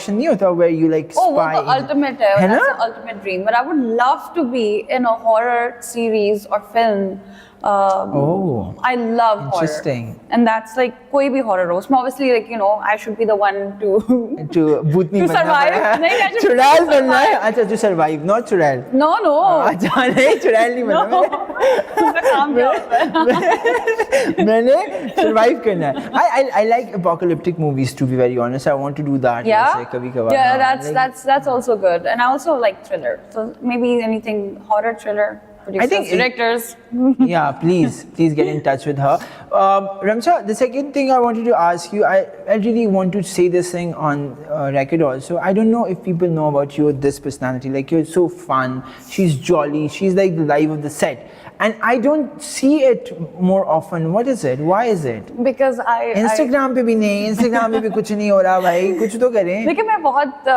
Option नहीं होता where you like Oh, वो spy तो ultimate है, है ना? that's the ultimate dream. But I would love to be in a horror series or film. Oh, I love interesting. horror, and that's like कोई भी horror हो. उसमें obviously like you know I should be the one to to Bhootni to बनना survive. पड़ा। नहीं, I should चुड़ैल बनना है, survive. अच्छा to survive, not चुड़ैल। No, no. अच्छा नहीं चुड़ैल नहीं No. बनना उसका काम क्या होता है? मैंने survive करना है। I like apocalyptic movies to be very honest. I want to do that Yeah. वैसे कभी-कभार। Yeah, हाँ, that's also good, and I also like thriller. So maybe anything horror, thriller. Producers, think directors. Yeah, please get in touch with her. Ramsa, the second thing I wanted to ask you, I really want to say this thing on record also. I don't know if people know about you, this personality. Like, you're so fun, she's jolly, she's like the life of the set. And I don't see it more often. What is it? Why is it? Because I Instagram पे भी नहीं, Instagram पे भी कुछ नहीं हो रहा भाई, कुछ तो करें। देखिए मैं बहुत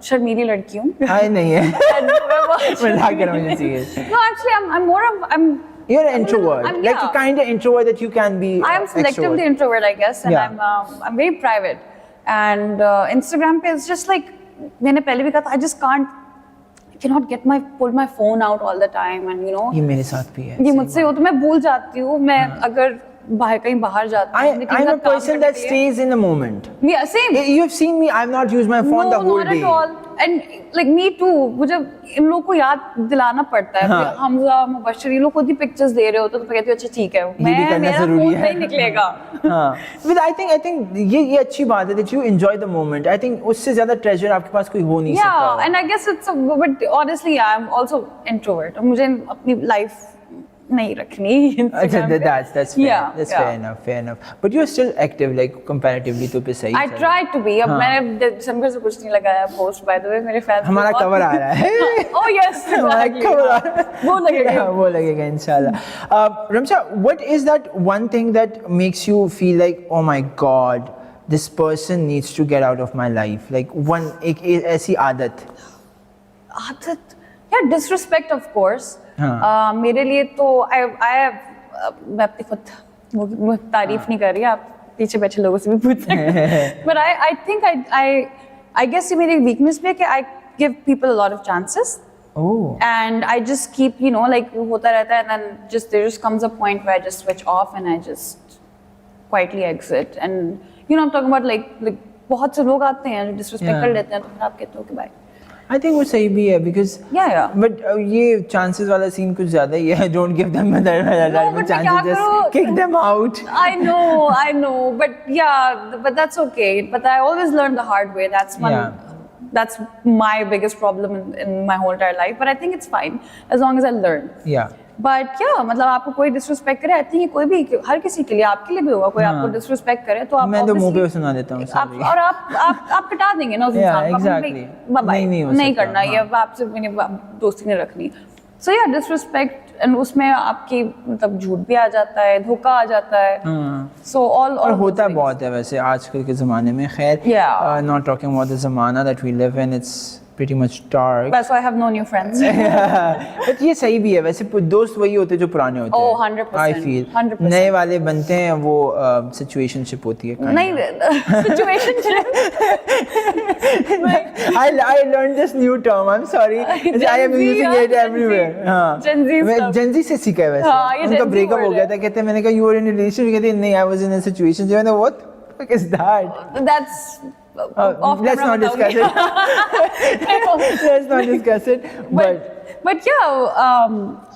शर्मीली लड़की हूँ। हाय नहीं है। And मैं बहुत मजाक कर रहा हूँ serious. No, actually, I'm more of You're an introvert, I'm- like the yeah. kind of introvert that you can be. I am selectively introvert, I guess, and Yeah. I'm very private. And Instagram पे it's just like मैंने पहले भी कहा था, I just cannot pull my phone out all the time, and you know ये मेरे साथ भी है। ये मुझसे हो तो मैं भूल जाती हूँ। मैं अगर कहीं बाहर जाती हूँ I'm a person that stays in the moment. Yeah, same. You have seen me. I've not used my phone the whole not day. at all. And like me too. मुझे इन लोगों को याद दिलाना पड़ता है। हाँ. हमजा मुबश्शिर ये लोग खुद ही पिक्चर्स दे रहे होते तो कहती हूँ अच्छा ठीक है। ये भी करना मेरा जरूरी फोन है। नहीं निकलेगा। हाँ. But I think ये अच्छी बात है that you enjoy the moment. I think उससे ज़्यादा treasure आपके पास कोई हो नहीं सकता। Yeah, and I guess but honestly, yeah, I'm also introvert. मुझे अपनी life नहीं रखनी अच्छा, Instagram पे। that's fair. Yeah, That's yeah. fair enough. But you're still active, like comparatively तो पे सही। I चल रहा है। try to be. अब हाँ. मैंने दिसंबर से कुछ नहीं लगाया post by the way मेरे fans हमारा cover आ रहा है। Oh yes, हमारा exactly. cover आ रहा है। वो लगेगा। वो लगेगा इंशाल्लाह। Ramsa, what is that one thing that makes you feel like, oh my God, this person needs to get out of my life? Like एक ऐसी आदत। आदत या disrespect of course. हाँ. मेरे लिए तो मैं अपनी खुद वो तारीफ नहीं कर रही, आप पीछे बैठे लोगों से भी पूछ सकते हैं। But I think I guess ये मेरी weakness भी है कि I give people a lot of chances. Oh. And I just keep, you know, like होता रहता है, and then there just comes a point where I just switch off and I just quietly exit. And you know I'm talking about like बहुत से लोग आते हैं जो disrespect कर लेते हैं तो फिर आप कहते हो कि भाई I think वो सही भी है because yeah. but ये chances वाला scene कुछ ज़्यादा ही है. Don't give them but मैं chances, क्या just करूँ? kick them out. I know, but yeah, but that's okay. But I always learned the hard way. That's my biggest problem in my whole entire life. But I think it's fine as long as I learn. Yeah. But yeah, मतलब आपको कोई disrespect करे, I think कोई भी हर किसी के लिए, आपके लिए भी होगा, कोई आपको disrespect करे तो आप मैं तो मुंह पे obviously- सुना देता हूँ आप और आप कटा देंगे ना उस Yeah, इंसान को, आप exactly. बोलेंगे, "Bye-bye, नहीं हो नहीं सकता, करना ये हाँ. आपसे मैंने दोस्ती नहीं रखनी। So yeah, disrespect and उसमें आपकी मतलब झूठ भी आ जाता है, धोखा आ जाता है। हाँ. So all और those होता things. बहुत है वैसे आजकल के ज़माने में. खैर, Yeah. not talking about the ज़माना that we live in, it's pretty much dark. That's why I have no new friends. But ये सही भी है वैसे, दोस्त वही होते हैं जो पुराने होते हैं. Oh, 100%, I feel 100%. नए वाले बनते हैं वो situationship होती है. kind नहीं of. situationship. I learned this new term. I'm sorry. I am Gen Z, using हाँ, it Gen Z. everywhere. हाँ. Gen Z मैं stuff. Gen Z से सीखा है वैसे. हाँ, ये उनका Gen Z breakup word हो गया है. था, कहते हैं मैंने कहा you were in a relationship, कहते हैं नहीं I was in a situation. मैंने what the fuck is that? That's off Let's camera not discuss it. बताऊंगी। Let's not discuss it. But yeah,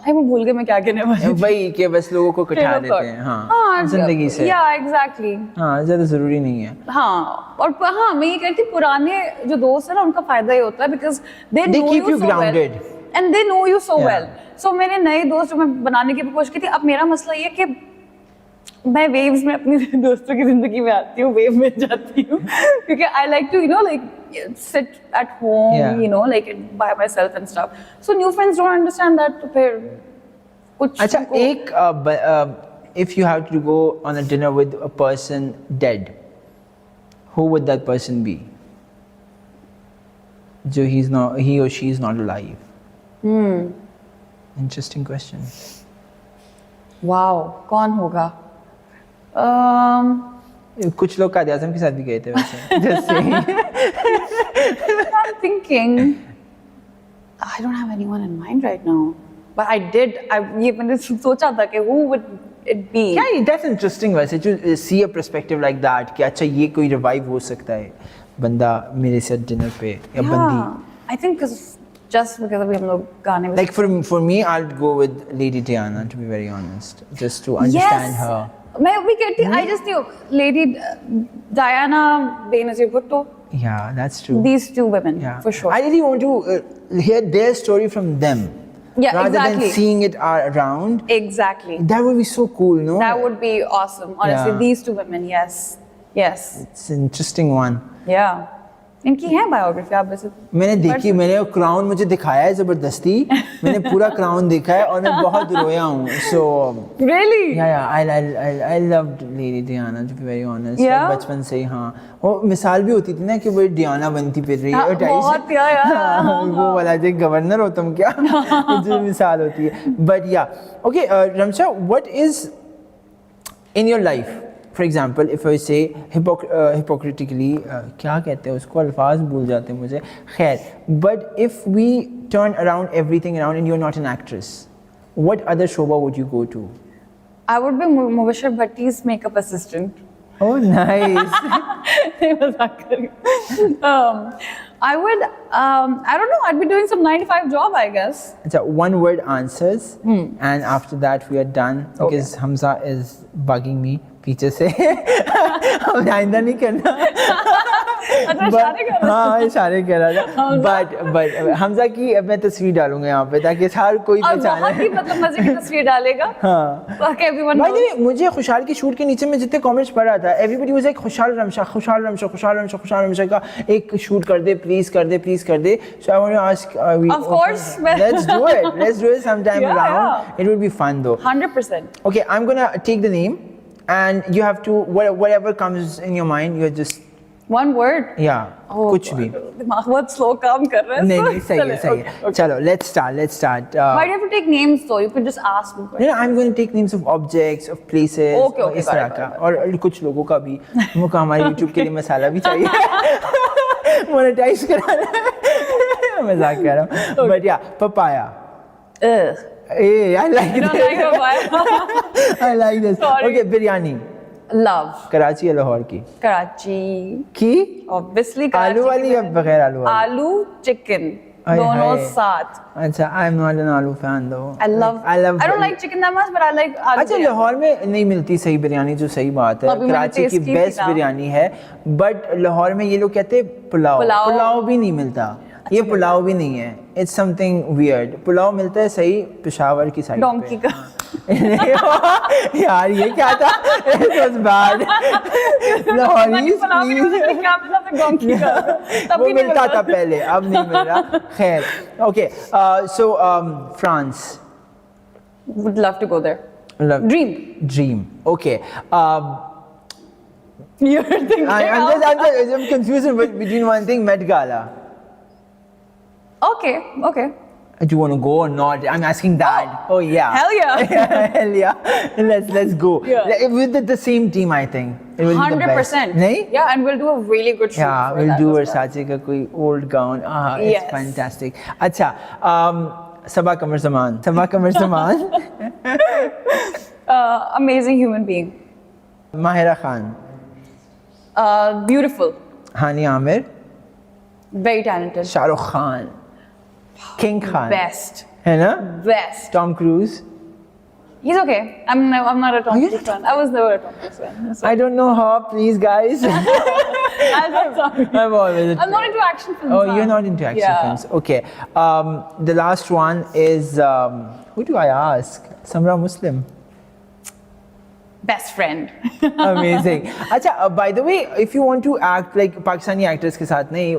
मैं भूल गई मैं क्या कहने वाली थी। वही कि बस लोगों को कटा देते हैं. हाँ. जिंदगी से. Yeah, exactly. हाँ, ज़्यादा ज़रूरी नहीं है. हाँ, और हाँ मैं ये कहती पुराने जो दोस्त है ना उनका फायदा ये होता है because they know keep you so grounded. well and they know you so Yeah. well. So मेरे नए दोस्त जो मैं बनाने की भी कोशिश की थी, अब मेरा मसला ये कि मैं वेव्स में अपनी दोस्तों की जिंदगी में आती हूँ, वेव में जाती हूँ क्योंकि I like to, you know, like sit at home, Yeah. you know, like by myself and stuff. So new friends don't understand that. तो फिर कुछ अच्छा उनको- एक if you have to go on a dinner with a person dead, who would that person be? जो he or she is not alive. Interesting question. Wow, कौन होगा? कुछ लोग कायद आज़म के साथ भी गए थे वैसे. Just saying. thinking. I don't have anyone in mind right now. But I did. ये मैंने सोचा था कि who would it be? Yeah, that's interesting वैसे to see a perspective like that कि अच्छा ये कोई revive हो सकता है बंदा मेरे साथ dinner पे या बंदी. I think just because अभी हम लोग गाने में. Like for me, I'll go with Lady Diana, to be very honest, just to understand her. मैं भी कहती. I just knew Lady Diana, Benazir Bhutto. Yeah, that's true. These two women, Yeah, for sure. I really want to hear their story from them. Yeah, rather exactly. than seeing it around. Exactly. That would be so cool, no? That would be awesome. Honestly, Yeah. these two women, yes. Yes. It's an interesting one. Yeah. इनकी है biography आप वैसे. मैंने देखी, मैंने वो crown मुझे दिखाया है जबरदस्ती. मैंने पूरा क्राउन देखा है और मैं बहुत रोया हूँ. So Really? yeah, I loved Lady Diana, to be very honest. Yeah? Like, बचपन से ही हाँ. वो मिसाल भी होती थी ना कि वो डियाना बनती फिर रही है. हाँ, और टाइप से- बहुत यार. वो वाला जो गवर्नर हो तुम क्या? जो मिसाल होती है. But yeah, okay, Ramsha, what is in your life? For example, if I say hypocritically, क्या कहते हैं उसको अल्फाज भूल जाते हैं मुझे. खैर, but if we turn around everything around and you're not an actress, what other shoba would you go to? I would be Mubashir Bhatti's makeup assistant. Oh, nice. मजाक कर रही हूँ. I would, I don't know, I'd be doing some 9 to 5 job, I guess. It's a one-word answers, and after that we are done because Hamza is bugging me पीछे से. अब आइंदा नहीं करना. अच्छा, इशारे कर रहा था. हाँ, इशारे कर रहा था. But हमजा की अब मैं तस्वीर डालूंगा यहाँ पे ताकि हर कोई और पहचाने. बहुत ही मतलब मजे की तस्वीर डालेगा. हाँ. ताकि everyone By the knows. way, मुझे खुशहाल की शूट के नीचे में जितने कमेंट्स पढ़ रहा था, everybody was like खुशहाल रमशा, खुशहाल रमशा, खुशहाल रमशा, खुशहाल रमशा का एक शूट कर दे, प्लीज कर दे, प्लीज कर दे. So I want to ask, are we Of course, okay? Let's do it sometime Yeah, around. yeah. It will be fun though. 100%. Okay, I'm gonna take the name, and you have to whatever comes in your mind. You're just One word. yeah, Oh, कुछ भी. दिमाग बहुत slow काम कर रहा है. नहीं so नहीं सही है चले, सही okay, है. okay. चलो, let's start. Why do you have to take names though? You could just ask me. You know, I'm going to take names of objects, of places, Okay, और okay, इस got तरह it, का. got it, और कुछ लोगों का भी. मुझे हमारे YouTube के लिए मसाला भी चाहिए. मोनेटाइज कराना है. मजाक कर रहा हूँ. But yeah, papaya. Ugh. Hey, I like You don't this. like papaya? I like this. Sorry. Okay, biryani. Love. Karachi या लाहौर की? Karachi. की? Obviously Karachi. आलू वाली या बगैर आलू वाली? आलू chicken. Aye, दोनों aye. साथ. अच्छा, I'm not an aloo fan though. I love. I don't like chicken that much, but I like aloo. अच्छा, biryani. लाहौर में नहीं मिलती सही बिरयानी, जो सही बात है. अभी मैंने कराची की taste की थी बेस्ट ना. बिरयानी है, बट लाहौर में ये लोग कहते हैं पुलाव. पुलाव. पुलाव भी नहीं मिलता. ये पुलाव भी नहीं है. It's something weird. पुलाव मिलता है सही पेशावर की साइड पे. Donkey का. यार ये क्या था? It was bad. लाहौरीज़, पुलाव भी नहीं please. होता, क्या मिला था donkey का. तब वो भी नहीं मिलता मिलता. था पहले, अब नहीं मिल रहा. खैर. Okay, so France. Would love to go there. Love- Dream. Okay. You're thinking. I'm confused between one thing, Met Gala. Okay. Do you want to go or not? I'm asking that. Oh yeah. Hell yeah. Hell yeah. Let's go. Yeah. With the same team, I think. It will be the best. 100%. नहीं? Yeah, and we'll do a really good shoot. Yeah, for we'll that do as well. Versace का कोई old gown. It's Yes. fantastic. अच्छा, सबा कमर समान. Amazing human being. Mahira Khan. Beautiful. हानी Aamir. Very talented. Shahrukh Khan. King Khan. Best. है ना? Best. Tom Cruise. He's okay. I'm not a Tom you Cruise fan. I was never a Tom Cruise fan. So I don't know how, please guys. I'm not sorry. I'm always. I'm not into action films. Oh, now. you're not into action Yeah. films. Okay. The last one is who do I ask? Samra Muslim. Best friend. Amazing. Acha, by the way, if you want to act like Pakistani actors के साथ नहीं